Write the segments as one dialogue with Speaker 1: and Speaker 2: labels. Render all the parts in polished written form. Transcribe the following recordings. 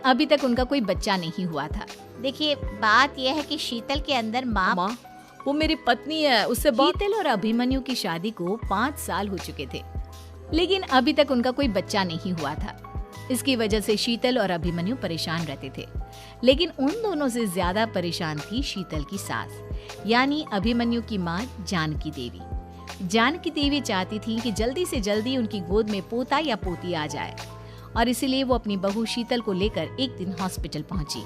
Speaker 1: अभी तक उनका कोई बच्चा नहीं हुआ था।
Speaker 2: देखिए, बात यह है कि शीतल के अंदर माँ
Speaker 3: वो मेरी पत्नी है, उससे
Speaker 1: शीतल और अभिमन्यु की शादी को 5 साल हो चुके थे, लेकिन अभी तक उनका कोई बच्चा नहीं हुआ था। इसकी वजह से शीतल और अभिमन्यु परेशान रहते थे, लेकिन उन दोनों से ज्यादा परेशान थी शीतल की सास, यानी अभिमन्यु की माँ जानकी देवी। जानकी देवी चाहती थी कि जल्दी से जल्दी उनकी गोद में पोता या पोती आ जाए, और इसीलिए वो अपनी बहू शीतल को लेकर एक दिन हॉस्पिटल पहुंची।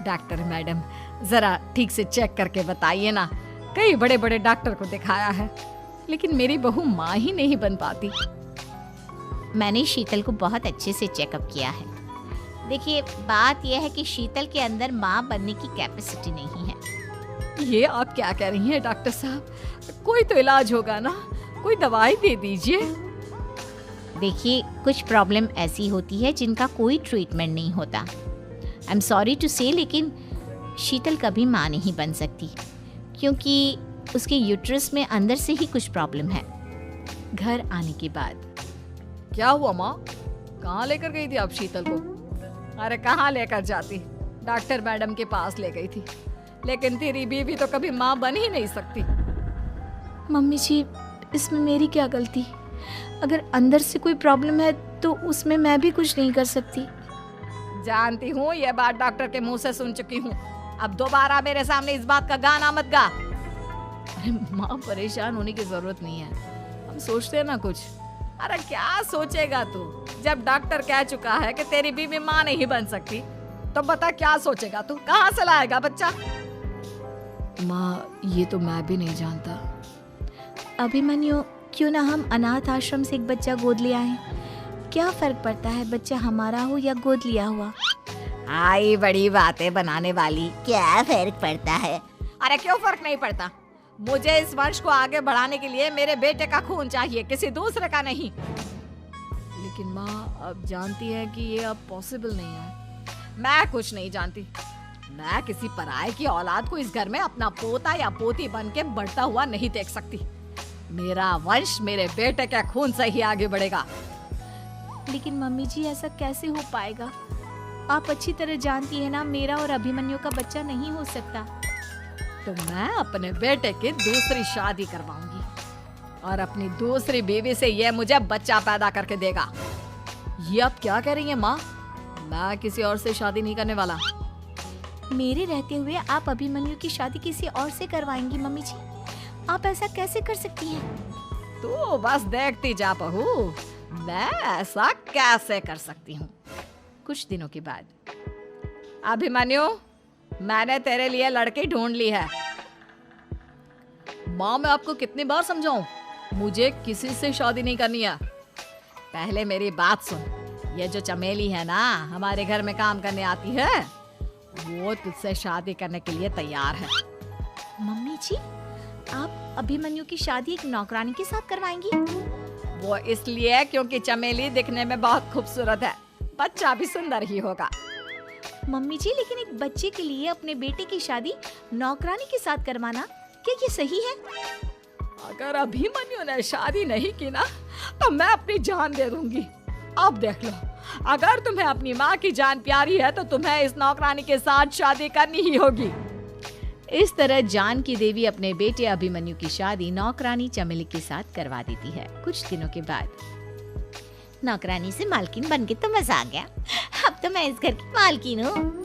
Speaker 3: डॉक्टर मैडम, जरा ठीक से चेक करके बताइए ना। कई बड़े बड़े डॉक्टर को दिखाया है, लेकिन मेरी बहू माँ ही नहीं बन पाती।
Speaker 2: मैंने शीतल को बहुत अच्छे से चेकअप किया है। देखिए, बात यह है कि शीतल के अंदर माँ बनने की कैपेसिटी नहीं है।
Speaker 3: ये आप क्या कह रही हैं डॉक्टर साहब? कोई तो इलाज होगा ना, कोई दवाई दे दीजिए।
Speaker 2: देखिए, कुछ प्रॉब्लम ऐसी होती है जिनका कोई ट्रीटमेंट नहीं होता। आई एम सॉरी टू से, लेकिन शीतल कभी माँ नहीं बन सकती, क्योंकि उसके यूट्रस में अंदर से ही कुछ प्रॉब्लम है।
Speaker 1: घर आने के बाद
Speaker 3: क्या हुआ माँ? कहाँ लेकर गई थी आप शीतल को? अरे कहाँ लेकर जाती, डॉक्टर मैडम के पास ले गई थी, लेकिन तेरी बीवी तो कभी माँ बन ही नहीं सकती।
Speaker 1: मम्मी जी, इसमें मेरी क्या गलती? अगर अंदर से कोई प्रॉब्लम है तो उसमें मैं भी कुछ नहीं कर सकती।
Speaker 3: जानती हूँ, ये बात डॉक्टर के मुंह से सुन चुकी हूँ। अब दोबारा मेरे सामने इस बात का गाना मत गा।
Speaker 1: अरे माँ, परेशान होने की जरूरत नहीं है, हम सोचते हैं ना कुछ।
Speaker 3: अरे क्या सोचेगा तू? जब डॉक्टर कह चुका है कि तेरी बीवी माँ नहीं बन सकती, तो बता क्या सोचेगा तू? कहाँ से लाएगा बच्चा?
Speaker 1: माँ, ये तो मैं भी नहीं जानता। अभिमन्यु, क्यों ना हम अनाथ आश्रम से एक बच्चा गोद ले आए? क्या फर्क पड़ता है बच्चा हमारा हो या गोद लिया हुआ?
Speaker 3: आई बड़ी बातें बनाने वाली।
Speaker 2: क्या फर्क पड़ता है?
Speaker 3: अरे क्यों फर्क नहीं पड़ता? मुझे इस वंश को आगे बढ़ाने के लिए मेरे बेटे का खून चाहिए, किसी दूसरे का नहीं।
Speaker 1: लेकिन माँ, आप जानती हैं कि ये अब पॉसिबल नहीं है।
Speaker 3: मैं कुछ नहीं जानती। मैं किसी पराये की औलाद को इस घर में अपना पोता या पोती बन के बढ़ता हुआ नहीं देख सकती। मेरा वंश मेरे बेटे के खून से ही आगे बढ़ेगा।
Speaker 1: लेकिन मम्मी जी, ऐसा कैसे हो पाएगा? आप अच्छी तरह जानती है ना, मेरा और अभिमन्यु का बच्चा नहीं हो सकता।
Speaker 3: तो मैं अपने बेटे की दूसरी शादी करवाऊंगी, और अपनी दूसरी बीवी से ये मुझे बच्चा पैदा करके देगा।
Speaker 1: ये आप क्या कह रही हैं माँ? मैं किसी और से शादी नहीं करने वाला। मेरे रहते हुए आप अभिमन्यु की शादी किसी और से करवाएंगी? मम्मी जी, आप ऐसा कैसे कर सकती हैं?
Speaker 3: तू बस देखती जा बहू, मैं ऐसा कैसे कर सकती हूँ।
Speaker 1: कुछ दिनों के बाद,
Speaker 3: अभिमन्यु, मैंने तेरे लिए लड़की ढूंढ ली है।
Speaker 1: माँ, मैं आपको कितनी बार समझाऊं, मुझे किसी से शादी नहीं करनी है।
Speaker 3: पहले मेरी बात सुन। ये जो चमेली है ना, हमारे घर में काम करने आती है, वो तुझसे शादी करने के लिए तैयार है।
Speaker 1: मम्मी जी, आप अभिमन्यु की शादी एक नौकरानी के साथ करवाएंगी?
Speaker 3: वो इसलिए क्योंकि चमेली दिखने में बहुत खूबसूरत है, बच्चा भी सुंदर ही होगा।
Speaker 1: मम्मी जी, लेकिन एक बच्चे के लिए अपने बेटे की शादी नौकरानी के साथ करवाना, क्या ये सही है?
Speaker 3: अगर अभिमन्यु ने शादी नहीं की ना, तो मैं अपनी जान दे दूंगी। अब देख लो, अगर तुम्हें अपनी माँ की जान प्यारी है तो तुम्हें इस नौकरानी के साथ शादी करनी ही होगी।
Speaker 1: इस तरह जानकी देवी अपने बेटे अभिमन्यु की शादी नौकरानी चमेली के साथ करवा देती है। कुछ दिनों के बाद,
Speaker 2: नौकरानी से मालकिन बन के तो मजा आ गया। अब तो मैं इस घर की मालकिन हूँ।